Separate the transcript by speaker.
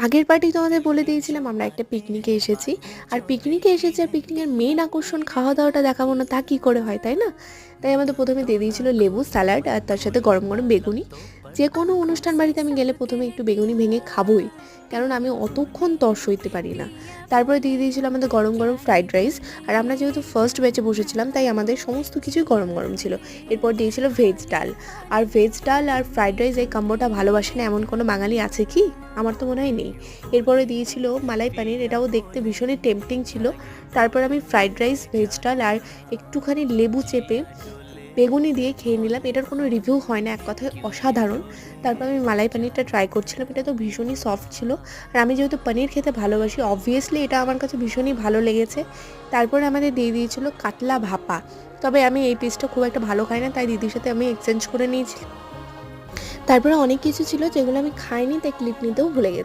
Speaker 1: আগের পার্টি তোমাদের বলে দিয়েছিলাম আমরা একটা পিকনিকে এসেছি। আর পিকনিকের মেইন আকর্ষণ খাওয়া দাওয়াটা দেখাবো না তা কী করে হয়, তাই না? তাই আমাদের প্রথমে দিয়ে দিয়েছিল লেবু স্যালাড আর তার সাথে গরম গরম বেগুনি। যে কোনো অনুষ্ঠান বাড়িতে আমি গেলে প্রথমে একটু বেগুনি ভেঙে খাবোই, কারণ আমি অতক্ষণ তর সইতে পারি না। তারপরে দিয়ে দিয়েছিল আমাদের গরম গরম ফ্রাইড রাইস। আর আমরা যেহেতু ফার্স্ট ব্যাচে বসেছিলাম তাই আমাদের সমস্ত কিছুই গরম গরম ছিল। এরপর দিয়েছিল ভেজ ডাল। আর ভেজ ডাল আর ফ্রাইড রাইস এই কম্বোটা ভালোবাসে না এমন কোনো বাঙালি আছে কি? আমার তো মনে হয় নেই। এরপরে দিয়েছিল মালাই পানির, এটাও দেখতে ভীষণই টেম্পটিং ছিল। তারপর আমি ফ্রাইড রাইস, ভেজ ডাল আর একটুখানি লেবু চেপে বেগুনি দিয়ে খেয়ে নিলাম। এটার কোনো রিভিউ হয় না, এক কথায় অসাধারণ। তারপর আমি মালাই পানিরটা ট্রাই করছিলাম, এটা তো ভীষণই সফট ছিল। আর আমি যেহেতু পনির খেতে ভালোবাসি, অবভিয়াসলি এটা আমার কাছে ভীষণই ভালো লেগেছে। তারপরে আমাদের দিয়ে দিয়েছিল কাতলা ভাপা। তবে আমি এই পিসটা খুব একটা ভালো খাই না, তাই দিদির সাথে আমি এক্সচেঞ্জ করে নিয়েছি। তারপরে অনেক কিছু ছিল যেগুলো আমি খাইনি, তাই ক্লিপ নিতেও ভুলে গেছি।